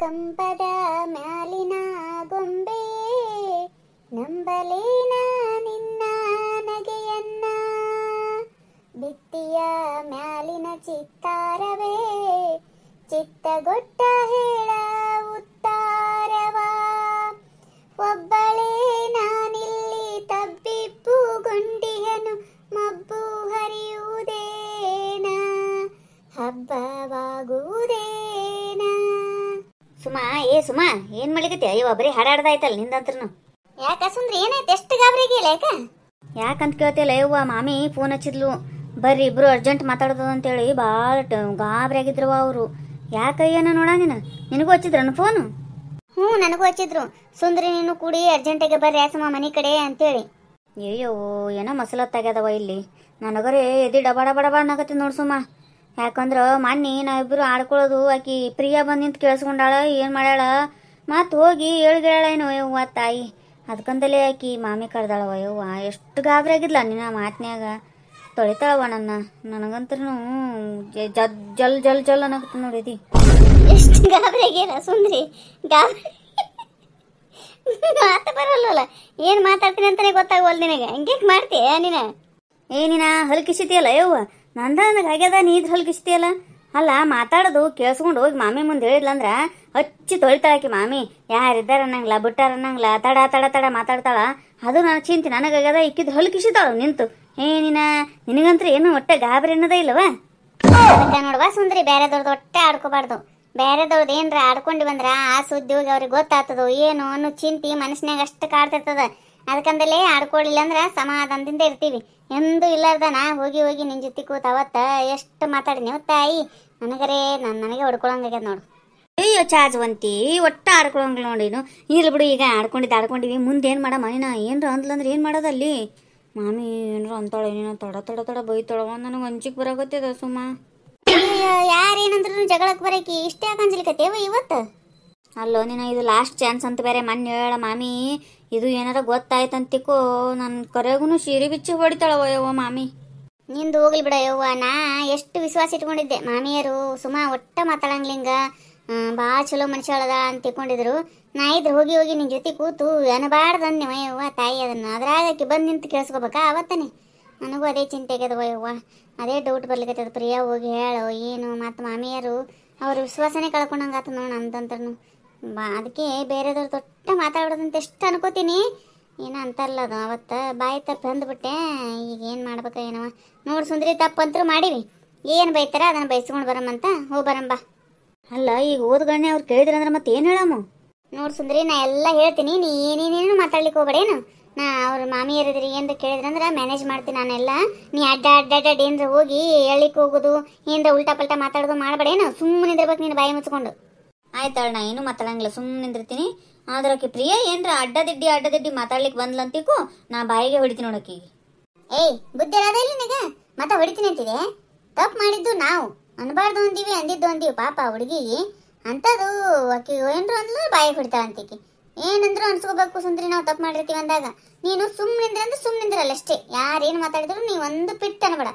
ಕಂಪದ ಮ್ಯಾಲಿನ ಗೊಂಬೆ ನಂಬಲೇನ ನಿನ್ನ ನಗೆಯನ್ನ ಬಿತ್ತಿಯ ಮ್ಯಾಲಿನ ಚಿತ್ತಾರವೇ ಚಿತ್ತಗೊಟ್ಟ ಹೇಳ ಉತ್ತಾರವ ಒಬ್ಬಳೇ ನಾನಿಲ್ಲಿ ತಬ್ಬಿಪ್ಪುಗೊಂಡಿಹನು ಮಬ್ಬು ಹರಿಯುವುದೇನ ಹಬ್ಬವಾಗುವುದೇನ. ಸುಮಾ ಸುಮಾ ಏನ್ ಮಾಡ್ಲಿಕತ್ತಿ? ಅಯ್ಯೋ ಬರೀ ಹಾಡಾಡ್ದಾಯ್ತಲ್ಲ ನಿಂದಂತ್ರನು. ಯಾಕ ಸುಂದ್ರಿ ಏನಾಯ್ತು? ಎಷ್ಟು ಗಾಬರಿಗಿಲ್ಲ ಯಾಕ? ಯಾಕಂತ ಕೇಳ್ತಿಲ್ಲ ಯವ್ವ, ಮಾಮಿ ಫೋನ್ ಹಚ್ಚಿದ್ಲು, ಬರ್ರಿ ಇಬ್ರು ಅರ್ಜೆಂಟ್ ಮಾತಾಡೋದು ಅಂತೇಳಿ ಭಾಳ ಗಾಬರಿ ಆಗಿದ್ರವ ಅವರು. ಯಾಕಯ್ಯನ ನೋಡ ನಿನಗೂ ಹಚ್ಚಿದ್ರನು ಫೋನು? ಹ್ಞೂ ನನಗೂ ಹಚ್ಚಿದ್ರು. ಸುಂದ್ರಿ ನೀನು ಕೂಡಿ ಅರ್ಜೆಂಟಿಗೆ ಬರ್ರಿ ಯಾಸಮ್ಮ ಮನೆ ಕಡೆ ಅಂತೇಳಿ. ಅಯ್ಯೋ ಏನೋ ಮಸಲತ್ತಾಗ್ಯದವ ಇಲ್ಲಿ ನನಗರೇ ಎದಿ ಡಬ ಡಬ ಡಬ ಅನ್ನಕತ್ತಿ ನೋಡ್ಸುಮ್ಮ. ಯಾಕಂದ್ರೆ ಮೊನ್ನೆ ನಾವಿಬ್ಬರು ಆಡ್ಕೊಳ್ಳೋದು ಆಕಿ ಪ್ರಿಯಾ ಬಂದು ನಿಂತು ಕೇಳಿಸ್ಕೊಂಡಾಳ, ಏನು ಮಾಡ್ಯಾಳ ಮತ್ತು ಹೋಗಿ ಹೇಳ್ಗಳಾಳ ಏನೋ ಯವ್ವ ತಾಯಿ. ಅದಕ್ಕಂದಲೇ ಆಕಿ ಮಾಮಿ ಕರೆದಾಳವ ಯವ್ವ. ಎಷ್ಟು ಗಾಬರಿ ಆಗಿದ್ಲ ನಿನ್ನ ಮಾತಿನ್ಯಾಗ, ತೊಳಿತಾಳವ ನನಗಂತೂ ಜಲ್ ಜಲ್ ಜಲ್ ಅನ್ನಕತ್ತ ನೋಡಿದಿ. ಎಷ್ಟು ಗಾಬರಿ ಆಗ್ಯಾರ ಸುಂದ್ರಿ? ಗಾಬರಿ ಮಾತ ಬರಲ್ಲ, ಏನು ಮಾತಾಡ್ತೀನಿ ಅಂತಾನೆ ಗೊತ್ತಾಗವಲ್ಲ ನಿನಗೆ. ಹಂಗೆ ಮಾಡ್ತೀಯ ನೀನ? ನೀನ ಹಲ್ಕಿಸಿತಿಯಲ್ಲ ಯವ್ವ, ನನಗೆ ಆಗ್ಯದ ನೀ ಇದ್ರ ಹಲ್ಕಿಸ್ತಿಯಲ್ಲ. ಅಲ್ಲ ಮಾತಾಡೋದು ಕೇಳಿಸ್ಕೊಂಡು ಹೋಗಿ ಮಾಮಿ ಮುಂದೆ ಹೇಳಿದ್ಲಂದ್ರ ಹಚ್ಚಿ ತೊಳಿತಾಳಕಿ ಮಾಮಿ. ಯಾರಿದ್ದಾರ ಅನ್ನಂಗಿಲ್ಲ, ಬಿಟ್ಟಾರ ಅನ್ನಂಗಿಲ್ಲ, ತಡ ತಡ ತಡ ಮಾತಾಡ್ತಾಳ. ಅದು ನಾನು ಚಿಂತೆ ನನಗಾಗ್ಯದ. ಇಕ್ಕಿದ್ ಹಲ್ಕಿಸಿತಾಳು ನಿಂತು. ನಿನಗಂತ್ರ ಏನು ಒಟ್ಟೆ ಗಾಬರಿ ಅನ್ನೋದೇ ಇಲ್ಲವ? ಅದಕ್ಕೆ ನೋಡುವ ಸುಂದ್ರಿ, ಬೇರೆದವ್ರದ್ದು ಒಟ್ಟೆ ಆಡ್ಕೋಬಾರ್ದು. ಬೇರೆದವ್ರದ್ದು ಏನ್ರ ಆಡ್ಕೊಂಡು ಬಂದ್ರ ಆ ಸುದ್ದಿ ಹೋಗಿ ಅವ್ರಿಗೆ ಗೊತ್ತಾಗ್ತದೋ ಏನು ಅನ್ನೋ ಚಿಂತೆ ಮನಸ್ಸಿನಾಗ ಅಷ್ಟು ಕಾಡ್ತಿರ್ತದ. ಅದಕ್ಕಂದಲೇ ಆಡ್ಕೊಳ್ಳಿಲ್ಲ ಅಂದ್ರ ಸಮಾಧಾನದಿಂದ ಇರ್ತೀವಿ. ಎಂದು ಇಲ್ಲಾರ್ದ ನಾ ಹೋಗಿ ಹೋಗಿ ನಿನ್ ಜೊತೆ ಕೂತ ಅವತ್ತ ಎಷ್ಟು ಮಾತಾಡಿನಿ ತಾಯಿ. ನನಗೆ ಹೊಡ್ಕೊಳಂಗಾಗ್ಯದ ನೋಡು. ಅಯ್ಯೋ ಚಾಚವಂತಿ, ಒಟ್ಟ ಆಡ್ಕೊಳಂಗಿಲ್ಲ ನೋಡಿನು. ಇರ್ಲಿ ಬಿಡು, ಈಗ ಆಡ್ಕೊಂಡಿವಿ, ಮುಂದೆ ಏನು ಮಾಡಮ್ಮ? ನೀನ ಏನ್ರ ಅಂದ್ಲಂದ್ರೆ ಏನು ಮಾಡೋದಲ್ಲಿ? ಮಾಮಿ ಏನ್ರ ಅಂತಾಳೆ ನೀನು ತಡ ತಡ ತಡ ಬೈತಾಳವ. ನನಗೆ ಹಂಚಿಗೆ ಬರಾಕತ್ತದ ಸುಮ್ಮ. ಯಾರೇನಂದ್ರು ಜಗಳಕ್ಕೆ ಬರಕಿ ಇಷ್ಟೇ ಯಾಕೆ ಅಂಜಲಿಕತ್ತೇವ ಇವತ್ತು? ಅಲ್ಲೋ ನೀನು, ಇದು ಲಾಸ್ಟ್ ಚಾನ್ಸ್ ಅಂತ ಬೇರೆ ಮೊನ್ನೆ ಹೇಳ ಮಾಮಿ. ಇದು ಏನಾರ ಗೊತ್ತಾಯ್ತಂತಿಕೋ ನನ್ನ ಕರೆಗೂ ಸೀರೆ ಬಿಚ್ಚಿ ಹೊಡಿತಾಳವ ಯವ್ವ ಮಾಮಿ. ನಿಂದು ಹೋಗ್ಲಿ ಬಿಡ ಯವ್ವ. ನಾ ಎಷ್ಟು ವಿಶ್ವಾಸ ಇಟ್ಕೊಂಡಿದ್ದೆ ಮಾಮಿಯರು ಸುಮ್ಮ ಒಟ್ಟ ಮಾತಾಡಂಗ್ಲಿಂಗ ಭಾಳ ಚಲೋ ಮನುಷ್ಯಳದ ಅಂತ ತಿಳ್ಕೊಂಡಿದ್ರು. ನಾ ಇದ್ರೆ ಹೋಗಿ ಹೋಗಿ ನಿನ್ನ ಜೊತೆ ಕೂತು ಅನಬಾರ್ದಂದೆ ಯವ್ವ ತಾಯಿ. ಅದನ್ನು ಅದ್ರಾಗಕ್ಕೆ ಬಂದು ನಿಂತು ಕೇಳಿಸ್ಕೋಬೇಕಾ ಅವತ್ತನೇ? ನನಗೂ ಅದೇ ಚಿಂತೆ ಆಗ್ಯದವ ಯವ್ವ. ಅದೇ ಡೌಟ್ ಬರ್ಲಿಕ್ಕತ್ತದ. ಪ್ರಿಯಾ ಹೋಗಿ ಹೇಳು ಏನು ಮತ್ತು ಮಾಮಿಯರು ಅವ್ರ ವಿಶ್ವಾಸನೇ ಕಳ್ಕೊಂಡಂಗಾತ ನೋಡು ನಂತಂತ್ರನು. ಅದಕ್ಕೆ ಬೇರೆದವ್ರ ದೊಡ್ಡ ಮಾತಾಡೋದಂತ ಎಷ್ಟು ಅನ್ಕೋತೀನಿ. ಏನೋ ಅಂತಲ್ಲ ಅದು ಅವತ್ತು ಬಾಯಿ ತಪ್ಪು ಅಂದ್ಬಿಟ್ಟೆ. ಈಗ ಏನು ಮಾಡ್ಬೇಕ ಏನವ ನೋಡು ಸುಂದ್ರಿ, ತಪ್ಪಂತರೂ ಮಾಡೀವಿ. ಏನು ಬೈತಾರ ಅದನ್ನು ಬೈಸ್ಕೊಂಡು ಬರಮ್ಮಂತ ಹೋಗಿ ಬರಂಬ. ಅಲ್ಲ ಈಗ ಓದ್ಗಣ್ಣೆ ಅವ್ರು ಕೇಳಿದ್ರಂದ್ರೆ ಮತ್ತೆ ಏನು ಹೇಳಮ್ಮ? ನೋಡು ಸುಂದ್ರಿ, ನಾ ಎಲ್ಲ ಹೇಳ್ತೀನಿ, ನೀ ಏನೇನೇನು ಮಾತಾಡ್ಲಿಕ್ಕೆ ಹೋಗ್ಬೇಡೇನು. ನಾ ಅವ್ರ ಮಾಮಿಯರಿದ್ರಿ ಏನ್ರ ಕೇಳಿದ್ರಂದ್ರೆ ಮ್ಯಾನೇಜ್ ಮಾಡ್ತೀನಿ ನಾನೆಲ್ಲ. ನೀ ಅಡ್ಡ ಏನ್ರ ಹೋಗಿ ಹೇಳಿಕ್ಕೆ ಹೋಗೋದು ಏನ್ರ ಉಲ್ಟಾ ಪಲ್ಟಾ ಮಾತಾಡೋದು ಮಾಡಬೇಡೇನು. ಸುಮ್ಮನೆ ಇದ್ರಬೇಕು ನೀನು ಬಾಯಿ ಮುಚ್ಕೊಂಡು. ಆಯ್ತಾಳ, ನಾ ಏನು ಮಾತಾಡಂಗಿಲ್ಲ, ಸುಮ್ಮನೆ ನಿಂದಿರ್ತೀನಿ. ಆದ್ರೆ ಆಕೆ ಪ್ರಿಯಾ ಏನ್ರ ಅಡ್ಡದಿಡ್ಡಿ ಮಾತಾಡ್ಲಿಕ್ಕೆ ಬಂದ್ಲಂತಿಕು ನಾ ಬಾಯಿಗೆ ಹೊಡಿತೀನಿ ನೋಡಕ್ಕೆ. ಏಯ್ ಬುದ್ಧಿ ಅದ ಇಲ್ಲಿ ನಿನಗೆ? ಮತ್ತೆ ಹೊಡಿತೀನಿ ಅಂತಿದೆ? ತಪ್ಪು ಮಾಡಿದ್ದು ನಾವು ಅನ್ಬಾರ್ದು ಅಂದೀವಿ, ಅಂದಿದ್ದು ಅಂದೀವಿ. ಪಾಪ ಹುಡುಗಿಗೆ ಅಂಥದ್ದು ಆಕೆ ಏನ್ರು ಅಂದ್ಲು ಬಾಯಿಗೆ ಹೊಡಿತಾಳ ಅಂತಿಕಿ. ಏನಂದ್ರು ಅನ್ಸ್ಕೋಬೇಕು ಸುಂದ್ರಿ, ನಾವು ತಪ್ಪು ಮಾಡಿರ್ತೀವಿ ಅಂದಾಗ. ನೀನು ಸುಮ್ಮನಿಂದ್ರೆ ಅಂದ್ರೆ ಸುಮ್ಮನಿಂದ್ರಲ್ಲ ಅಷ್ಟೇ. ಯಾರೇನು ಮಾತಾಡಿದ್ರು ನೀವು ಒಂದು ಪಿಟ್ ಅನ್ಬೇಡ.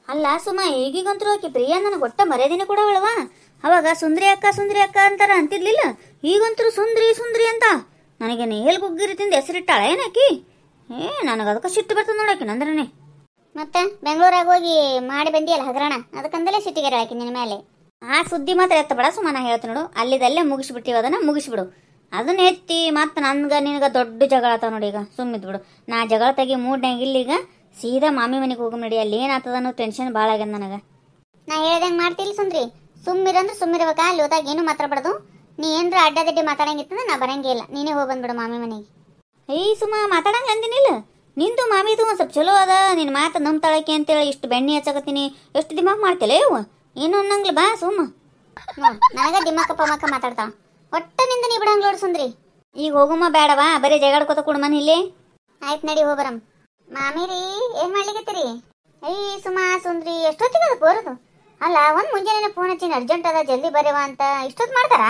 ಅಲ್ಲ ಸುಮ್ಮ, ಈಗೀಗಂತರೂ ಆಕೆ ಪ್ರಿಯಾ ನನಗೆ ಒಟ್ಟ ಮರ್ಯಾದಿನ ಕೂಡ ಅವಳವ. ಅವಾಗ ಸುಂದ್ರಿ ಅಕ್ಕ ಅಂತಾರ ಅಂತಿರ್ಲಿಲ್ಲ. ಈಗಂತರೂ ಸುಂದ್ರಿ ಅಂತ ನನಗೇನು ಎಲ್ಲಿ ಗುಗ್ಗಿರಿತಿಂದ ಹೆಸರಿಟ್ಟಾಳ ಏನಾಕಿ? ನನಗೆ ಅದಕ್ಕೆ ಸಿಟ್ಟು ಬರ್ತದೆ ನೋಡಾಕಿ ನಂದ್ರನೇ. ಮತ್ತೆ ಬೆಂಗಳೂರಾಗ ಹೋಗಿ ಮಾಡಿ ಬಂದಿಯಲ್ಲ ಹಗರಣ, ಅದಕ್ಕಂದಲೇ ಸಿಟ್ಟಿಗೆ ಹಾಕಿ ನಿನ್ನ ಮೇಲೆ. ಆ ಸುದ್ದಿ ಮಾತ್ರ ಎತ್ತಬೇಡ ಸುಮ್ಮ. ನಾ ಹೇಳ್ತೀನಿ ನೋಡು, ಅಲ್ಲಿದಲ್ಲೇ ಮುಗಿಸ್ಬಿಟ್ಟಿವ, ಅದನ್ನ ಮುಗಿಸ್ಬಿಡು. ಅದನ್ನ ಎತ್ತಿ ಮತ್ತೆ ನಿನಗೆ ದೊಡ್ಡ ಜಗಳ ಆತಾವ ನೋಡಿ. ಈಗ ಸುಮ್ಮಿದ್ಬಿಡು. ನಾ ಜಗಳ ತೆಗಿ ಮೂಡ್ನಾಗ ಇಲ್ಲಿಗ ಸೀದಾ ಮಾಮಿ ಮನೆಗೆ ಹೋಗಿ ನಡಿ. ಅಲ್ಲಿ ಏನಾಗ್ತದ ಅನ್ನೋ ಟೆನ್ಷನ್ ಭಾಳ ಆಗ್ಯದ ನನಗೆ. ನಾ ಹೇಳ್ದಂಗೆ ಮಾಡ್ತಿಲ್ಲ ಸುಂದ್ರಿ. ಸುಮ್ಮಿರಂದ್ರೆ ಸುಮ್ಮಿರ್ಬೇಕಾ? ಅಲ್ಲಿ ಹೋದಾಗ ಏನು ಮಾತಾಡ್ಬಾರ್ದು. ನೀ ಏನ್ರ ಅಡ್ಡದಿಡ್ಡಿ ಮಾತಾಡಂಗಿತ್ತಂದ್ರೆ ನಾ ಬರಂಗೇ ಇಲ್ಲ. ನೀನೇ ಹೋಗಿ ಬಂದ್ಬಿಡು ಮಾಮಿ ಮನೆಗೆ. ಸುಮ್ಮ ಮಾತಾಡಂಗ ಅಂದಿನಿಲ್ಲ. ನಿಂದು ಮಾಮಿದು ಒಂದು ಸ್ವಲ್ಪ ಚಲೋ ಅದ. ನಿನ್ನ ಮಾತು ನಂಬ್ತಾಳಕ್ಕೆ ಅಂತೇಳಿ ಇಷ್ಟು ಬೆಣ್ಣೆ ಹಚ್ಚಕತ್ತೀನಿ. ಎಷ್ಟು ದಿಮಾಕ್ ಮಾಡ್ತಿಲ್ಲ ಇವು? ಏನು ಅನ್ನಂಗಿಲ್ಲ ಬಾ ಸುಮ್ಮ. ನನಗೆ ದಿಮಾಕಪ್ಪ ಮಕ್ಕ ಮಾತಾಡ್ತಾಳ. ಒಟ್ಟ ನಿಂದ ನೀ ಬಿಡಂಗ್ ನೋಡು ಸುಂದ್ರಿ. ಈಗ ಹೋಗಮ್ಮ ಬೇಡವಾ? ಬರೀ ಜಗಾಡ್ಕೋತ ಕೊಡು ಮನೆ ಇಲ್ಲಿ. ಆಯ್ತು ನಡಿ ಹೋಗ್ಬರಂ. ಮಾಮಿರಿ ಏನ್ ಮಾಡ್ಲಿಕತ್ತೀರಿ? ಸುಮಾ ಸುಂದ್ರಿ ಎಷ್ಟೊತ್ತಿಗೆ ಅದು ಬರೋದು? ಅಲ್ಲ ಒಂದ್ ಮುಂಜಾನೆ ಫೋನ್ ಹಚ್ಚಿನ ಅರ್ಜೆಂಟ್ ಅದ ಜಲ್ದಿ ಬರೇವ ಅಂತ. ಇಷ್ಟೊತ್ತು ಮಾಡ್ತಾರ?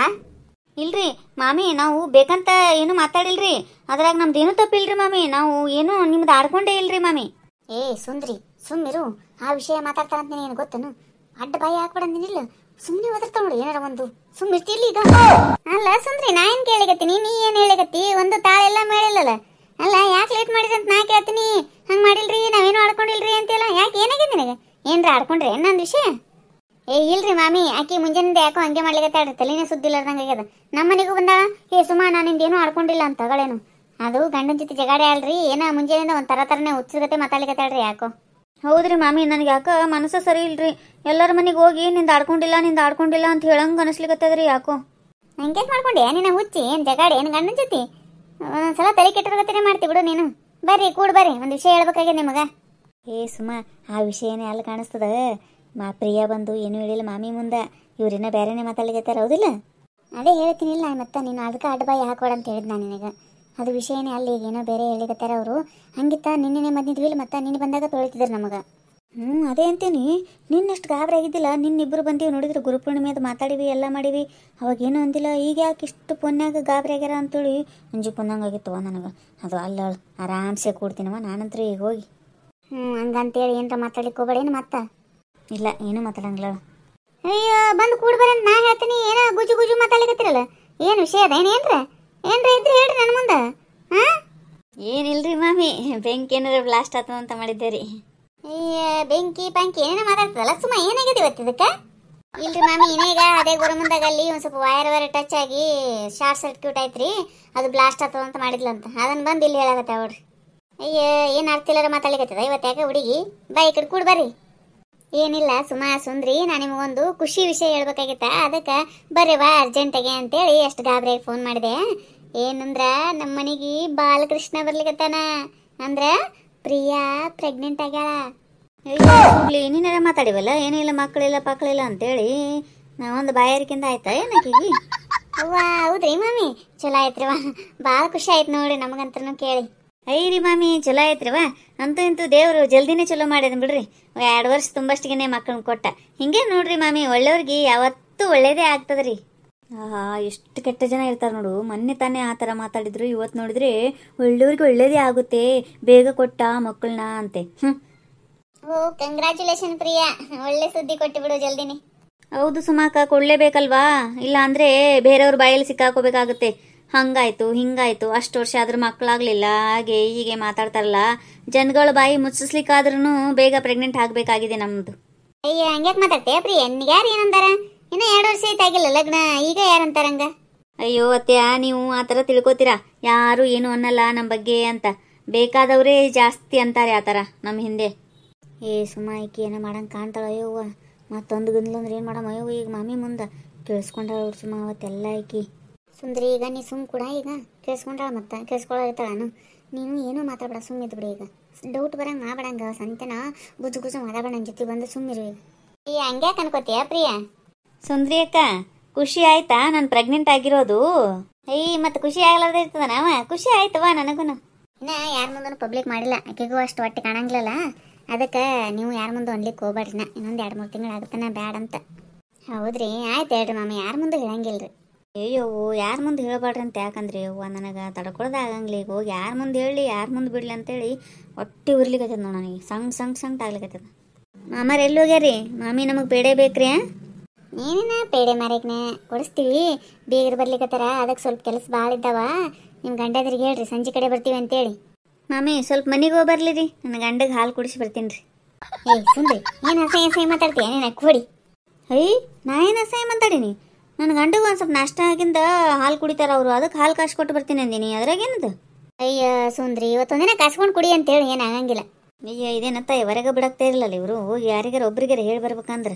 ಇಲ್ರಿ ಮಾಮಿ, ನಾವು ಬೇಕಂತ ಏನು ಮಾತಾಡಿಲ್ರಿ. ಅದ್ರಾಗ ನಮ್ದು ಏನು ತಪ್ಪಿಲ್ರಿ ಮಾಮಿ. ನಾವು ಏನು ನಿಮ್ದು ಆಡ್ಕೊಂಡೇ ಇಲ್ರಿ ಮಾಮಿ. ಸುಂದ್ರಿ ಸುಮ್ಮಿರು. ಆ ವಿಷಯ ಮಾತಾಡ್ತಾರಂತ ನೀನು ಗೊತ್ತನು? ಅಡ್ಡ ಬಾಯಿ ಹಾಕ್ಬೇಡಂದಿನಿಲ್ಲ. ಸುಮ್ಮನೆ ಒದರ್ತಾವ ನೋಡಿ ಏನಾರ ಒಂದು ಸುಮ್ಮನೆ ಇರ್ತಿರ್ಲಿ ಈಗ. ಅಲ್ಲ ಸುಂದ್ರಿ ನಾ ಏನ್ ಕೇಳಿಕತ್ತೀನಿ, ನೀ ಏನ್ ಹೇಳಿಕತ್ತಿ? ಒಂದು ತಾಳೆಲ್ಲ ಮಾಡಿಲ್ಲಲ್ಲ. ಅಲ್ಲ ಯಾಕೆ ಲೇಟ್ ಮಾಡಿದ್ರಿ ಅಂತ ನಾ ಕೇಳ್ತೀನಿ. ಹಂಗ್ ಮಾಡಿಲ್ರಿ, ನಾವೇನು ಆಡ್ಕೊಂಡಿಲ್ರಿ ಅಂತೆಲ್ಲ. ಯಾಕೆ ಏನಾಗಿದೆ ನಿನಗೆ? ಏನ್ರ ಆಡ್ಕೊಂಡ್ರಿ ನಂದು ವಿಷಯ? ಏ ಇಲ್ರಿ ಮಾಮಿ, ಆಕಿ ಮುಂಜಾನಿಂದ ಯಾಕೋ ಹಂಗೆ ಮಾಡ್ಲಿಕತ್ತಾಡ್ರಿ, ತಲೆನೇ ಸುದ್ದಿಲ್ಲಾರ್ದಂಗೆ ಆಗ್ಯದ. ನಮ್ಮ ಮನೆಗೂ ಬಂದಾಳ, ಏ ಸುಮಾ ನಾನಿಂದೇನು ಆಡ್ಕೊಂಡಿಲ್ಲ ಅಂತ ತಗಳೇನು. ಅದು ಗಂಡನ ಜೊತೆ ಜಗಾಡೆ ಅಲ್ರಿ, ಏನ ಮುಂಜಾನಿಂದ ಒಂದ್ ತರನೇ ಹುಚ್ಚಗತೆ ಮಾತಾಡ್ಲಿಕತ್ತಾಡ್ರಿ ಯಾಕೋ. ಹೌದ್ರಿ ಮಾಮಿ, ನನಗೆ ಯಾಕ ಮನಸ್ಸು ಸರಿ ಇಲ್ರಿ. ಎಲ್ಲರ ಮನೆಗೆ ಹೋಗಿ ನಿಂದ ಆಡ್ಕೊಂಡಿಲ್ಲ ಅಂತ ಹೇಳಂಗ ಅನಿಸ್ಲಿಕತ್ತದ್ರಿ ಯಾಕೋ. ಹಂಗೆ ಮಾಡ್ಕೊಂಡೆ ನಿನ್ನ ಹುಚ್ಚಿ? ಏನ್ ಜಗಾಡೆ ಏನ್ ಗಂಡನ ಜೊತೆ? ಒಂದ್ಸಲ ತಲೆ ಕೆಟ್ಟಗತಿನೇ ಮಾಡ್ತಿ ಬಿಡು ನೀನು. ಬರ್ರಿ ಕೂಡ್ ಬರ್ರಿ, ಒಂದ್ ವಿಷಯ ಹೇಳ್ಬೇಕಾಗ್ಯದ ನಿಮಗ. ಏ ಸುಮಾ, ಆ ವಿಷಯನೇ ಅಲ್ಲಿ ಕಾಣಿಸ್ತದ. ಪ್ರಿಯಾ ಬಂದು ಏನು ಹೇಳಿಲ್ಲ ಮಾಮಿ ಮುಂದೆ, ಇವ್ರಿನ್ನ ಬೇರೆನೇ ಮಾತಾಡ್ಲಿಕತ್ತಾರ, ಹೌದಿಲ್ಲ? ಅದೇ ಹೇಳ್ತೀನಿಲ್ಲ ಮತ್ತೆ ನೀನು ಅದಕ್ಕೆ ಅಡ್ಡಬಾಯಿ ಹಾಕೋಡ ಅಂತ ಹೇಳಿದ್ ನಾನು ನಿನಗೆ. ಅದು ವಿಷಯನೇ ಅಲ್ಲಿ ಈಗ ಏನೋ ಬೇರೆ ಹೇಳಿಕತ್ತಾರ ಅವರು. ಹಂಗಿತ್ತ ನಿನ್ನೆ ಬಂದಿದ್ವಿಲ್ಲ, ಮತ್ತೆ ನಿನ್ನೆ ಬಂದಾಗ ತೊಳಿತಿದ್ರು ನಮಗೆ. ಅದೇ ಅಂತೀನಿ, ನಿನ್ನಷ್ಟು ಗಾಬರಿ ಆಗಿದ್ದಿಲ್ಲ. ನಿನ್ನಿಬ್ಬರು ಬಂದೀವಿ ನೋಡಿದ್ರೆ, ಗುರುಪೂರ್ಣಿಮೆ ಅದು ಮಾತಾಡಿವಿ, ಎಲ್ಲ ಮಾಡಿವಿ, ಅವಾಗೇನು ಅಂದಿಲ್ಲ. ಈಗ ಯಾಕೆ ಇಷ್ಟು ಪೊನ್ಯಾಗ ಗಾಬರಿ ಆಗ್ಯಾರ ಅಂತೇಳಿ ಅಂಜು ಪೊನ್ನಂಗಾಗಿತ್ತವ ನನಗೆ. ಅದು ಅಲ್ಲ ಆರಾಮ್ಸೆ ಕೂಡ್ತೀನವ ನಾನಂತ್ರ ಈಗ ಹೋಗಿ. ಹಂಗಂತೇಳಿ ಏನರ ಮಾತಾಡ್ಲಿಕ್ಕೆ ಹೋಗ್ಬೇಡೇನು ಮತ್ತೆ? ಇಲ್ಲ, ಏನೂ ಮಾತಾಡಂಗಿಲ್ಲ. ಅಯ್ಯೋ ಬಂದು ಕೂಡ ಬರ ನಾ ಹೇಳ್ತೀನಿ. ಏನೋ ಗುಜು ಮಾತಾಡ್ಲಿಕತ್ತಿರಲ್ಲ, ಏನು ವಿಷಯ ಅದ? ಏನ್ರ ಇದ್ರೆ ಹೇಳ್ರಿ ನನ್ನ ಮುಂದೆ. ಏನಿಲ್ರಿ ಮಾಮಿ, ಬೆಂಕಿ ಏನಾರ ಬ್ಲಾಸ್ಟ್ ಆತ ಅಂತ ಮಾಡಿದ್ದೆ ರೀ. ಅಯ್ಯ ಬೆಂಕಿ ಏನೇನೋ ಮಾತಾಡ್ತದಲ್ಲ ಸುಮ್ಮ, ಏನಾಗಿದೆ ಇವತ್ತಿದಕ್ಕೆ? ಇಲ್ರಿ ಮಾಮಿ, ಇನ್ನೀಗ ಅದೇ ಗೊರ ಮುಂದಾಗ ಅಲ್ಲಿ ಒಂದು ಸ್ವಲ್ಪ ವೈರ್ ಟಚ್ ಆಗಿ ಶಾರ್ಟ್ ಸರ್ಕ್ಯೂಟ್ ಆಯ್ತ್ರಿ, ಅದು ಬ್ಲಾಸ್ಟ್ ಆಗ್ತದ ಅಂತ ಮಾಡಿದ್ಲಂತ. ಅದನ್ನ ಬಂದು ಇಲ್ಲಿ ಹೇಳಕತ್ತ ಅವ್ರಿ. ಅಯ್ಯ ಏನು ಆಗ್ತಿಲ್ಲಾರ ಮಾತಾಡ್ಲಿಕತ್ತದ ಇವತ್ತು ಯಾಕೆ ಹುಡುಗಿ? ಬಾ ಈ ಕಡೆ ಕೂಡ ಬರ್ರಿ. ಏನಿಲ್ಲ ಸುಮಾ ಸುಂದ್ರಿ, ನಾನು ನಿಮಗೊಂದು ಖುಷಿ ವಿಷಯ ಹೇಳ್ಬೇಕಾಗಿತ್ತ, ಅದಕ್ಕೆ ಬರ್ರಿ ಬಾ ಅರ್ಜೆಂಟಾಗೆ ಅಂತೇಳಿ ಅಷ್ಟು ಗಾಬರಿಯಾಗಿ ಫೋನ್ ಮಾಡಿದೆ. ಏನಂದ್ರ ನಮ್ಮ ಮನೆಗೆ ಬಾಲಕೃಷ್ಣ ಬರ್ಲಿಕತ್ತಾನ. ಅಂದ್ರ ಪ್ರಿಯಾ ಪ್ರೆಗ್ನೆಂಟ್ ಆಗ್ಯಾಳ. ನೀನೆಲ್ಲ ಮಾತಾಡಿವಲ್ಲ, ಏನಿಲ್ಲ ಮಕ್ಕಳಿಲ್ಲ ಅಂತೇಳಿ ನಾವೊಂದು ಬಾಯಾರಿಕೆಂದ ಆಯ್ತಾ ಏನಕ್ಕೀಗಿ? ಅವ್ವ ಹೌದ್ರಿ ಮಾಮಿ, ಚಲೋ ಆಯ್ತ್ರಿವಾ, ಭಾಳ ಖುಷಿ ಆಯ್ತು ನೋಡಿ ನಮಗಂತೂ ಕೇಳಿ. ಐರಿ ಮಾಮಿ, ಚಲೋ ಆಯ್ತ್ರಿವ. ಅಂತೂ ಇಂತೂ ದೇವ್ರು ಜಲ್ದಿನೇ ಚಲೋ ಮಾಡ್ಯದ ಬಿಡ್ರಿ. 2 ವರ್ಷ ತುಂಬಷ್ಟಿಗೆನೆ ಮಕ್ಕಳನ್ನ ಕೊಟ್ಟ. ಹಿಂಗೆ ನೋಡ್ರಿ ಮಾಮಿ, ಒಳ್ಳೆಯವ್ರಿಗೆ ಯಾವತ್ತೂ ಒಳ್ಳೇದೇ ಆಗ್ತದ್ರಿ. ಎಷ್ಟು ಕೆಟ್ಟ ಜನ ಇರ್ತಾರೆ ನೋಡು. ಮೊನ್ನೆ ತಾನೇ ಆ ಥರ ಮಾತಾಡಿದ್ರು, ಇವತ್ತು ನೋಡಿದ್ರೆ ಒಳ್ಳೆಯವ್ರಿಗೆ ಒಳ್ಳೇದೇ ಆಗುತ್ತೆ, ಬೇಗ ಕೊಟ್ಟ ಮಕ್ಕಳನ್ನ ಅಂತೆ. ಓ ಕಂಗ್ರ್ಯಾಚುಲೇಷನ್ ಪ್ರಿಯಾ, ಒಳ್ಳೆ ಸುದ್ದಿ ಕೊಟ್ಟು ಬಿಡು ಜಲ್ದಿನಿ. ಹೌದು ಸುಮಾಕ, ಕೊಡ್ಲೇಬೇಕಲ್ವಾ? ಇಲ್ಲ ಅಂದ್ರೆ ಬೇರೆಯವ್ರ ಬಾಯಲ್ಲಿ ಸಿಕ್ಕಾಕೋಬೇಕಾಗುತ್ತೆ. ಹಂಗಾಯ್ತು ಹಿಂಗಾಯ್ತು, ಅಷ್ಟು ವರ್ಷ ಆದ್ರೂ ಮಕ್ಕಳಾಗ್ಲಿಲ್ಲ, ಹಾಗೆ ಹೀಗೆ ಮಾತಾಡ್ತಾರಲ್ಲ. ಜನಗಳ ಬಾಯಿ ಮುಚ್ಚಿಸ್ಲಿಕ್ಕಾದ್ರೂ ಬೇಗ ಪ್ರೆಗ್ನೆಂಟ್ ಆಗಬೇಕಾಗಿದೆ ನಮ್ದು. ಅಯ್ಯ ಹಂಗ್ಯಾಕೆ ಮಾತಾಡ್ತೇ ಪ್ರಿಯಾ? ಯಾರು ಏನಂತಾರ? ಇನ್ನ 2 ವರ್ಷ ಆಗಿಲ್ಲ ಲಗ್ನ, ಈಗ ಯಾರಂತಾರಂಗ? ಅಯ್ಯೋ ಅತ್ಯ, ನೀವು ಆ ಥರ ತಿಳ್ಕೊತೀರಾ. ಯಾರು ಏನು ಅನ್ನಲ್ಲ ನಮ್ಮ ಬಗ್ಗೆ ಅಂತ, ಬೇಕಾದವರೇ ಜಾಸ್ತಿ ಅಂತಾರೆ ಆ ಥರ ನಮ್ಮ ಹಿಂದೆ. ಏ ಸುಮಾ, ಈಕಿ ಏನೋ ಮಾಡಂಗೆ ಕಾಣ್ತಾಳ. ಅಯ್ಯವ್ವ, ಮತ್ತೊಂದು ಗಂದ್ಲು ಅಂದ್ರೆ ಏನು ಮಾಡಮ್ಮ? ಅಯ್ಯವ್ವ, ಈಗ ಮಾಮಿ ಮುಂದೆ ಕೇಳಿಸ್ಕೊಂಡಾಳ ಸುಮಾ ಅವತ್ತೆಲ್ಲ ಈಕಿ. ಸುಂದ್ರಿ ಈಗ ನೀ ಸುಮ್ ಕೂಡ, ಈಗ ಕೇಳಿಸ್ಕೊಂಡಾಳ, ಮತ್ತೆ ಕೇಳಿಸ್ಕೊಳತ್ತಾಳನು? ನೀನು ಏನೂ ಮಾತಾಡ್ಬೇಡ, ಸುಮ್ಮಿದ್ ಬಿಡಿ. ಈಗ ಡೌಟ್ ಬರಂಗೆ ಮಾಡಬೇಡಂಗ, ಸಂತೆನ ಗುಜು ಮಾತಾಡ್ಬೇಡ ನನ್ನ ಜೊತೆ ಬಂದು ಸುಮ್ಮಿರು. ಈಗ ಹಂಗ್ಯಾಕೆ ಅನ್ಕೋತೀಯ ಪ್ರಿಯಾ? ಸುಂದ್ರಿ ಅಕ್ಕ, ಖುಷಿ ಆಯ್ತಾ ನಾನು ಪ್ರೆಗ್ನೆಂಟ್ ಆಗಿರೋದು? ಮತ್ತೆ ಖುಷಿ ಆಗ್ಲಾರ್ದ ಇರ್ತದ ನಾವ? ಖುಷಿ ಆಯ್ತವ ನನಗೂ. ಇನ್ನ ಯಾರ ಮುಂದೂ ಪಬ್ಲಿಕ್ ಮಾಡಿಲ್ಲ, ಆಕೆಗೂ ಅಷ್ಟು ಹೊಟ್ಟೆ ಕಾಣಂಗಿಲ್ಲಲ್ಲ, ಅದಕ್ಕೆ ನೀವು ಯಾರ ಮುಂದೆ ಅನ್ಲಿಕ್ಕೆ ಹೋಗ್ಬೇಡ್ರಿ. ಇನ್ನೊಂದು 2-3 ತಿಂಗಳು ಆಗುತ್ತಾನ ಬ್ಯಾಡ ಅಂತ. ಹೌದ್ರಿ, ಆಯ್ತು ಹೇಳ್ರಿ ಮಾಮಿ, ಯಾರ ಮುಂದೆ ಹೇಳಂಗಿಲ್ರಿ. ಅಯ್ಯೋ ಯಾರ ಮುಂದೆ ಹೇಳಬೇಡ್ರಿ ಅಂತ ಯಾಕಂದ್ರಿ ಅವ್ವ, ನನಗೆ ತಡ್ಕೊಳ್ದ ಆಗಂಗಿಲ್ಲ. ಈಗ ಹೋಗಿ ಯಾರ ಮುಂದೆ ಹೇಳಿ ಯಾರ ಮುಂದೆ ಬಿಡ್ಲಿ ಅಂತೇಳಿ ಹೊಟ್ಟೆ ಉರ್ಲಿಕತ್ತದ ನೋಡಿ ನನಗೆ. ಸಂಗ್ ಆಗ್ಲಿಕತ್ತದ. ಮಾಮಾರ ಎಲ್ಲಿ ಹೋಗ್ಯಾರಿ? ಮಾಮಿ ನಮಗೆ ಬೇಡೇ ಬೇಕ್ರಿ. ನೀನಿನ ಪೇಡೆ ಮಾರೇಕ್ನೆ ಕೊಡಿಸ್ತೀವಿ, ಬೇಗರು ಬರ್ಲಿಕತ್ತಾರ, ಅದಕ್ಕೆ ಸ್ವಲ್ಪ ಕೆಲಸ ಭಾಳ ಇದ್ದಾವ. ನಿಮ್ಮ ಗಂಡದ್ರಿಗೆ ಹೇಳ್ರಿ ಸಂಜೆ ಕಡೆ ಬರ್ತೀವಿ ಅಂತೇಳಿ. ಮಾಮಿ ಸ್ವಲ್ಪ ಮನೆಗೆ ಹೋಗಿ ಬರ್ಲಿ ರೀ, ನನ್ನ ಗಂಡಗೆ ಹಾಲು ಕುಡಿಸಿ ಬರ್ತೀನಿ ರೀ. ಏಯ್ ಸುಂದ್ರಿ, ಏನು ಅಸಹ್ಯ ಮಾತಾಡ್ತೀಯ ನೀನು? ಕೊಡಿ. ನಾ ಏನು ಅಸಹ್ಯ ಮಾತಾಡೀನಿ? ನನ್ನ ಗಂಡಗೂ ಒಂದು ಸ್ವಲ್ಪ ನಾಷ್ಟ ಆಗಿಂದ ಹಾಲು ಕುಡಿತಾರ ಅವರು, ಅದಕ್ಕೆ ಹಾಲು ಕಾಸು ಕೊಟ್ಟು ಬರ್ತೀನಿ ಅಂದೀನಿ, ಅದ್ರಾಗೇನದು? ಅಯ್ಯ ಸುಂದ್ರಿ, ಇವತ್ತೊಂದಿನ ಕಾಸ್ಕೊಂಡು ಕುಡಿ ಅಂತೇಳಿ ಏನು ಆಗಂಗಿಲ್ಲ. ಅಯ್ಯ ಇದೇನತ್ತ ಹೊರಗೆ ಬಿಡಕ್ತಾ ಇರಲಿಲ್ಲ ಇವರು. ಹೋಗಿ ಯಾರಿಗಾರ ಒಬ್ರಿಗಾರ ಹೇಳಿ ಬರ್ಬೇಕಂದ್ರೆ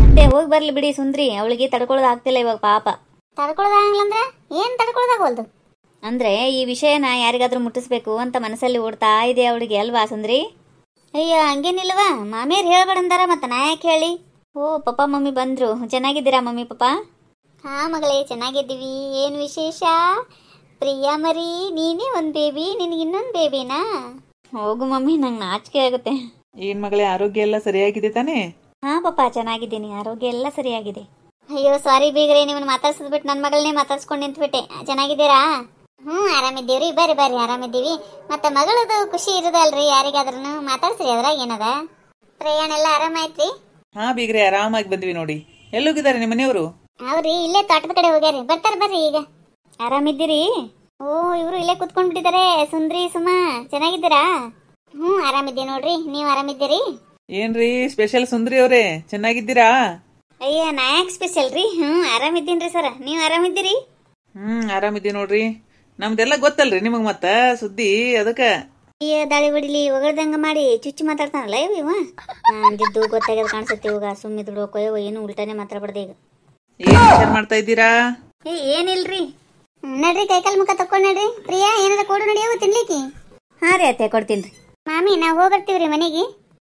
ಮತ್ತೆ ಹೋಗಿ ಬರ್ಲಿ ಬಿಡಿ ಸುಂದ್ರಿ, ಅವಳಿಗೆ ತಡ್ಕೊಳ್ಳೋದು ಆಗ್ತಿಲ್ಲ ಇವಾಗ ಪಾಪ. ತಡ್ಕೊಳ್ಳೋದಾಗಂಗಿಲ್ಲ ಅಂದ್ರೆ ಏನು ತಡ್ಕೊಳ್ಳೋದಾಗವಲ್ದು? ಅಂದ್ರೆ ಈ ವಿಷಯನ ಯಾರಿಗಾದ್ರೂ ಮುಟ್ಟಿಸ್ಬೇಕು ಅಂತ ಮನಸ್ಸಲ್ಲಿ ಓಡ್ತಾ ಇದೆ ಅವಳಿಗೆ ಅಲ್ವಾ ಸುಂದ್ರಿ? ಅಯ್ಯ ಹಂಗೇನಿಲ್ವಾ, ಮಾಮಿಯರು ಹೇಳ್ಬೇಡಂದಾರ, ಮತ್ತೆ ನಾ ಯಾಕೆ ಹೇಳಿ? ಓ ಪಪ್ಪ ಮಮ್ಮಿ ಬಂದ್ರು, ಚೆನ್ನಾಗಿದ್ದೀರಾ ಮಮ್ಮಿ ಪಪ್ಪ? ಹಾ ಮಗಳೇ, ಚೆನ್ನಾಗಿದ್ದೀವಿ. ಏನು ವಿಶೇಷ? ಪ್ರಿಯಾ ಮರಿ, ನೀನೇ ಒಂದು ಬೇಬಿ, ನಿನಗೆ ಇನ್ನೊಂದು ಬೇಬಿನಾ? ಹೋಗು ಮಮ್ಮಿ, ನಂಗೆ ನಾಚಿಕೆ ಆಗುತ್ತೆ. ಏನ್ ಮಗಳೇ, ಆರೋಗ್ಯ ಎಲ್ಲ ಸರಿಯಾಗಿದೆ ತಾನೇ? ಹಾ ಪಪ್ಪ, ಚೆನ್ನಾಗಿದ್ದೀನಿ, ಆರೋಗ್ಯ ಎಲ್ಲ ಸರಿಯಾಗಿದೆ. ಅಯ್ಯೋ ಸಾರಿ ಬೀಗ್ರೆ, ನಿಮ್ಮನ್ನ ಮಾತಾಡ್ಸದ್ ಬಿಟ್ಟು ನನ್ನ ಮಗಳನ್ನೇ ಮಾತಾಡ್ಸ್ಕೊಂಡು ನಿಂತ್ಬಿಟ್ಟೆ. ಚೆನ್ನಾಗಿದ್ದೀರಾ? ಆರಾಮಿದ್ದೀವ್ರಿ, ಬರ್ರಿ ಆರಾಮಿದ್ದೀವಿ. ಮತ್ತೆ ಮಗಳದು ಖುಷಿ ಇರೋದಲ್ರಿ, ಯಾರಿಗಾದ್ರೂ ಮಾತಾಡ್ಸ್ರಿ, ಅದ್ರಾಗ ಏನದ? ಪ್ರಯಾಣ ಎಲ್ಲ ಆರಾಮಾಯ್ತ್ರಿ? ಹಾ ಬೀಗ್ರೆ, ಆರಾಮಾಗಿ ಬಂದ್ವಿ ನೋಡಿ. ಎಲ್ಲೋಗಿದ್ದಾರೆ ನಿಮ್ಮ ಮನೆಯವರು? ಅವ್ರಿ ಇಲ್ಲೇ ತೋಟದ ಕಡೆ ಹೋಗ್ಯಾರಿ, ಬರ್ತಾರ ಬರ್ರಿ ಈಗ. ಆರಾಮಿದ್ದೀರಿ? ಓ ಇವ್ರು ಇಲ್ಲೇ ಕುತ್ಕೊಂಡ್ಬಿಟ್ಟಿದ್ದಾರೆ. ಸುಂದ್ರಿ ಸುಮಾ ಚೆನ್ನಾಗಿದ್ದೀರಾ? ಆರಾಮಿದ್ದೆ ನೋಡ್ರಿ, ನೀವ್ ಆರಾಮಿದ್ದೀರಿ? ಏನ್ರಿ ಸ್ಪೆಷಲ್ ಸುಂದ್ರಿ ಅವರೇ, ಚೆನ್ನಾಗಿದ್ದೀರಾ? ಅಯ್ಯ ನಾಯಕ್ ಸ್ಪೆಷಲ್ ರೀ. ಆರಾಮಿದ್ದೀನ್ರಿ ಸರ, ನೀವ್ ಆರಾಮಿದ್ದೀರಿ? ಆರಾಮಿದ್ದೆ ನೋಡ್ರಿ. ನಮ್ದೆಲ್ಲ ಗೊತ್ತಲ್ರಿ ನಿಮಗ್ ಮತ್ತ ಸುದ್ದಿ, ಅದಕ್ಕ. ಅಯ್ಯ ದಾಳಿ ಬಡಿಲಿ ಹೊಗಳ್ದಂಗ ಮಾಡಿ ಚುಚ್ಚಿ ಮಾತಾಡ್ತಾನಲ್ಲ ಇವ. ಅಂದಿದ್ದು ಗೊತ್ತಾಗ್ಯದ ಕಾಣಿಸುತ್ತೆ ಇವಾಗ. ಸುಮ್ಮಿದ್ರು ಕೊಯ್ಯವ, ಏನು ಉಲ್ಟಾನೆ ಮಾತಾಡ್ಬಾರ್ದು ಈಗ. ಏನ್ ವಿಚಾರ ಮಾಡ್ತಾ ಇದ್ದೀರಾ? ಏನಿಲ್ರಿ. ನಡ್ರಿ ಕೈಕಾಲ್ ಮುಖ ತಕೊಂಡ್ ನಡ್ರಿ. ಪ್ರಿಯಾ ಏನಾರ ಕೊಡು ನಡಿಯವು ತಿನ್ಲಿಕ್ಕೆ. ಹಾ ರೀ ಅತ್ತೆ, ಕೊಡ್ತೀನಿ. ಮಾಮಿ ನಾವ್ ಹೋಗ್ಬರ್ತೀವ್ರಿ ಮನೆಗೆ.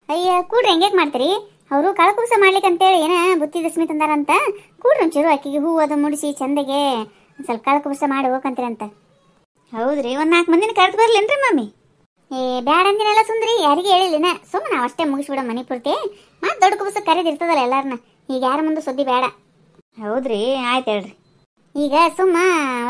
ಅಯ್ಯ ಕೂಡ್ರಿ, ಹೆಂಗ್ಯಾಕ್ ಮಾಡ್ತೀರಿ? ಅವರು ಕಾಳಕೂಸ ಮಾಡ್ಲಿಕ್ಕೆ ಅಂತೇಳಿ ಏನ ಬುತ್ತಿ ದಸ್ಮಿ ತಂದಾರಂತ. ಕೂಡ್ರಿ ಒಂಚೂರು ಅಕ್ಕಿಗೆ ಹೂ ಅದು ಮುಡಿಸಿ ಚಂದಗೆ ಸ್ವಲ್ಪ ಕಾಳಕೂಸ ಮಾಡಿ ಹೋಗಂತೀರಿ ಅಂತ. ಹೌದ್ರಿ, ಒಂದ್ 4 ಮಂದಿನ ಕರೆದು ಬರ್ಲೇನ್ರಿ ಮಾಮಿ? ಬ್ಯಾಡ ಅಂದಿನಲ್ಲ ಸುಂದ್ರಿ, ಯಾರಿಗೆ ಹೇಳಿಲ್ಲಿನ. ಸುಮ್ಮನೆ ನಾವ್ ಅಷ್ಟೇ ಮುಗಿಸ್ಬಿಡ ಮನಿ ಪೂರ್ತಿ. ಮತ್ ದೊಡ್ಡ ಕುಬಸ ಕರೆದಿರ್ತದಲ್ಲ ಎಲ್ಲಾರನ್ನ. ಈಗ ಯಾರ ಮುಂದೆ ಸುದ್ದಿ ಬೇಡ. ಹೌದ್ರಿ, ಆಯ್ತು ಹೇಳ್ರಿ. ಈಗ ಸುಮ್ಮ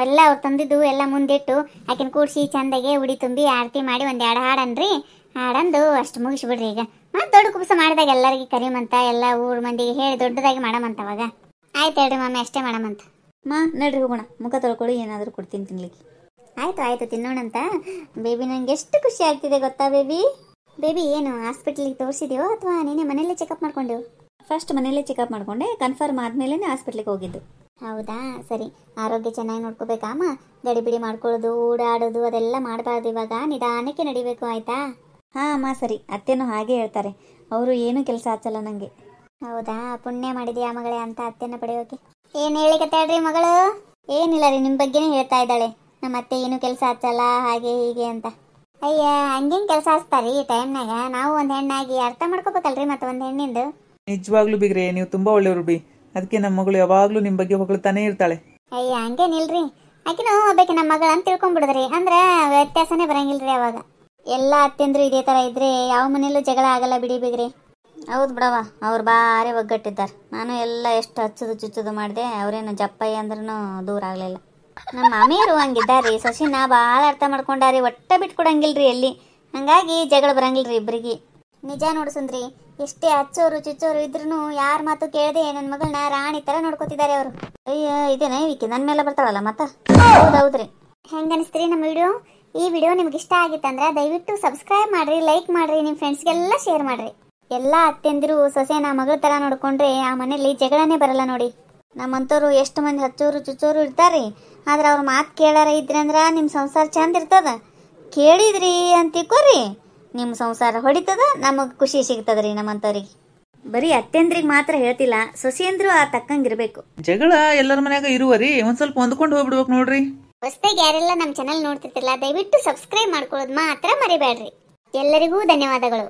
ಎಲ್ಲ ಅವ್ರು ತಂದಿದ್ದು ಎಲ್ಲ ಮುಂದಿಟ್ಟು ಆಕಿನ ಕೂಡ್ಸಿ ಚಂದಗೆ ಉಡಿ ತುಂಬಿ ಆರತಿ ಮಾಡಿ ಒಂದ್ 2 ಹಾಡನ್ರಿ. ಹಾಡಂದು ಅಷ್ಟು ಮುಗಿಸ್ಬಿಡ್ರಿ. ಈಗ ಮತ್ ದೊಡ್ಡ ಕುಬಸ ಮಾಡಿದಾಗ ಎಲ್ಲರಿಗೆ ಕರಿಮಂತ, ಎಲ್ಲ ಊರ್ ಮಂದಿಗೆ ಹೇಳಿ ದೊಡ್ಡದಾಗಿ ಮಾಡಮಂತ ಅವಾಗ. ಆಯ್ತು ಹೇಳ್ರಿ ಮಮ್ಮಿ, ಅಷ್ಟೇ ಮಾಡಮಂತ. ನಡ್ರಿ ಹೋಗೋಣ, ಮುಖ ತೊಳ್ಕೊಳ್ಳಿ, ಏನಾದ್ರು ಕೊಡ್ತೀನಿ ತಿನ್ಲಿಕ್ಕೆ. ಆಯ್ತು ತಿನ್ನೋಣಂತ. ಬೇಬಿ ನಂಗೆ ಎಷ್ಟು ಖುಷಿ ಆಗ್ತಿದೆ ಗೊತ್ತಾ ಬೇಬಿ? ಬೇಬಿ ಏನು ಹಾಸ್ಪಿಟ್ಲಿಗೆ ತೋರಿಸಿದೆಯೋ ಅಥವಾ ನೀನೇ ಮನೆಯಲ್ಲೇ ಚೆಕಪ್ ಮಾಡ್ಕೊಂಡೆವು? ಫಸ್ಟ್ ಮನೇಲೆ ಚೆಕಪ್ ಮಾಡ್ಕೊಂಡೆ, ಕನ್ಫರ್ಮ್ ಆದ್ಮೇಲೆ ಹಾಸ್ಪಿಟ್ಲಿಗೆ ಹೋಗಿದ್ದು. ಹೌದಾ, ಸರಿ. ಆರೋಗ್ಯ ಚೆನ್ನಾಗಿ ನೋಡ್ಕೋಬೇಕಾಮ. ಗಡಿಬಿಡಿ ಮಾಡ್ಕೊಳ್ಳೋದು, ಓಡಾಡೋದು ಅದೆಲ್ಲ ಮಾಡಬಾರ್ದು. ಇವಾಗ ನಿಧಾನಕ್ಕೆ ನಡಿಬೇಕು, ಆಯ್ತಾ? ಹಾ ಅಮ್ಮ ಸರಿ. ಅತ್ತೆನೂ ಹಾಗೆ ಹೇಳ್ತಾರೆ, ಅವರು ಏನು ಕೆಲಸ ಹಚ್ಚಲ್ಲ ನಂಗೆ. ಹೌದಾ, ಪುಣ್ಯ ಮಾಡಿದ್ಯಾ ಮಗಳೇ ಅಂತ ಅತ್ತೆನ ಪಡೆಯೋಕೆ. ಏನ್ ಹೇಳಿಕತ್ತಾಳ್ರಿ ಮಗಳು? ಏನಿಲ್ಲ ರೀ, ನಿಮ್ ಬಗ್ಗೆನೇ ಹೇಳ್ತಾ ಇದ್ದಾಳೆ. ನಮ್ಮ ಅತ್ತೆ ಏನು ಕೆಲಸ ಹಚ್ಚಲ್ಲ ಹಾಗೆ ಹೀಗೆ ಅಂತ. ಅಯ್ಯ ಹಂಗೇನ್ ಕೆಲಸ ಹಚ್ತಾರಿ ಈ ಟೈಮ್ನಾಗ? ನಾವು ಒಂದ್ ಹೆಣ್ಣಾಗಿ ಅರ್ಥ ಮಾಡ್ಕೋಬೇಕಲ್ರಿ ಮತ್ತೆ ಒಂದ್ ಹೆಣ್ಣಿಂದು. ನಿಜವಾಗ್ಲೂ ಬಿಗ್ರೆ, ನೀವು ತುಂಬಾ ಒಳ್ಳೆಯವರು ಬಿ. ಅದಕ್ಕೆ ನಮ್ಮ ಮಗಳು ಯಾವಾಗ್ಲೂ ನಿಮ್ ಬಗ್ಗೆ ಹೊಗಳ್ತಾನೆ ಇರ್ತಾಳೆ. ಅಯ್ಯ ಹಂಗೇನಿಲ್ರಿ, ಆಕಿನೂ ಒಬ್ಬಾಕಿ ನಮ್ಮ ಮಗಳ ಅಂತ ತಿಳ್ಕೊಂಡ್ಬಿಡದ್ರಿ. ಅಂದ್ರೆ ವ್ಯತ್ಯಾಸನೇ ಬರಂಗಿಲ್ರಿ ಅವಾಗ. ಎಲ್ಲಾ ಅತ್ತೆಂದ್ರು ಇದೇ ತರ ಇದ್ರೆ ಯಾವ ಮನೇಲೂ ಜಗಳ ಆಗಲ್ಲ ಬಿಡಿ ಬಿಗ್ರಿ. ಹೌದು ಬಿಡವ, ಅವ್ರು ಬಾರಿ ಒಗ್ಗಟ್ಟಿದ್ದಾರೆ. ನಾನು ಎಲ್ಲ ಎಷ್ಟು ಹಚ್ಚುದು ಚುಚ್ಚುದು ಮಾಡಿದೆ, ಅವ್ರೇನು ಜಪ್ಪಯ್ಯ ಅಂದ್ರೂ ದೂರ ಆಗ್ಲಿಲ್ಲ. ನಮ್ಮ ಮಾಮಿಯರು ಹಂಗಿದ್ದಾರಿ, ಸೊಸಿನ ಭಾಳ ಅರ್ಥ ಮಾಡ್ಕೊಂಡಾರಿ, ಒಟ್ಟ ಬಿಟ್ಕೊಡಂಗಿಲ್ರಿ ಎಲ್ಲಿ. ಹಂಗಾಗಿ ಜಗಳ ಬರಂಗಿಲ್ರಿ ಇಬ್ಬರಿಗೆ. ನಿಜ ನೋಡು ಸುಂದ್ರಿ, ಎಷ್ಟೇ ಹಚ್ಚೋರು ಚುಚ್ಚೋರು ಇದ್ರೂ ಯಾರ ಮಾತು ಕೇಳದೆ ನನ್ನ ಮಗಳನ್ನ ರಾಣಿ ತರ ನೋಡ್ಕೋತಿದ್ದಾರೆ ಅವರು. ಅಯ್ಯ ಇದೇನ ವಿಕಿ ನನ್ನ ಮೇಲೆ ಬರ್ತಾಳಲ್ಲ ಮತ್ತ. ಹೌದ್ರಿ. ಹೆಂಗ ಅನಿಸ್ತೀರಿ ನಮ್ಮ ವಿಡಿಯೋ? ಈ ವಿಡಿಯೋ ನಿಮ್ಗೆ ಇಷ್ಟ ಆಗಿತ್ತಂದ್ರೆ ದಯವಿಟ್ಟು ಸಬ್ಸ್ಕ್ರೈಬ್ ಮಾಡ್ರಿ, ಲೈಕ್ ಮಾಡ್ರಿ, ನಿಮ್ಮ ಫ್ರೆಂಡ್ಸ್ಗೆಲ್ಲ ಶೇರ್ ಮಾಡ್ರಿ. ಎಲ್ಲಾ ಅತ್ತೆಂದಿರು ಸೊಸೆನ ಮಗಳ ತರ ನೋಡ್ಕೊಂಡ್ರೆ ಆ ಮನೇಲಿ ಜಗಳನೇ ಬರಲ್ಲ ನೋಡಿ. ನಮ್ಮಂತವ್ರು ಎಷ್ಟು ಮಂದಿ ಹಚ್ಚೋರು ಚುಚ್ಚೋರು ಇರ್ತಾರಿ, ಆದ್ರೆ ಅವ್ರ ಮಾತು ಕೇಳಾರ ಇದ್ರಂದ್ರ ನಿಮ್ಮ ಸಂಸಾರ ಚಂದ ಇರ್ತದ. ಕೇಳಿದ್ರಿ ಅಂತಿಕೋರಿ, ನಿಮ್ಮ ಸಂಸಾರ ಹೊಡಿತದ, ನಮಗ್ ಖುಷಿ ಸಿಗ್ತದ್ರಿ. ನಮ್ಮಂತವ್ರಿಗೆ ಬರೀ ಅತ್ತೆಂದ್ರಿಗೆ ಮಾತ್ರ ಹೇಳ್ತಿಲ್ಲ, ಸೊಸೆಯಂದ್ರು ಆ ತಕ್ಕಂಗಿರ್ಬೇಕು. ಜಗಳ ಎಲ್ಲರ ಮನ್ಯಾಗ ಇರುವರಿ, ಒಂದ್ ಸ್ವಲ್ಪ ಹೊಂದ್ಕೊಂಡು ಹೋಗ್ಬಿಡ್ಬೇಕು ನೋಡ್ರಿ. ಹೊಸದಾಗಿ ಯಾರೆಲ್ಲ ನಮ್ಮ ಚಾನಲ್ ನೋಡ್ತಿರ್ತಿಲ್ಲ ದಯವಿಟ್ಟು ಸಬ್ಸ್ಕ್ರೈಬ್ ಮಾಡ್ಕೊಳ್ಳೋದು ಮಾತ್ರ ಮರಿಬೇಡ್ರಿ. ಎಲ್ಲರಿಗೂ ಧನ್ಯವಾದಗಳು.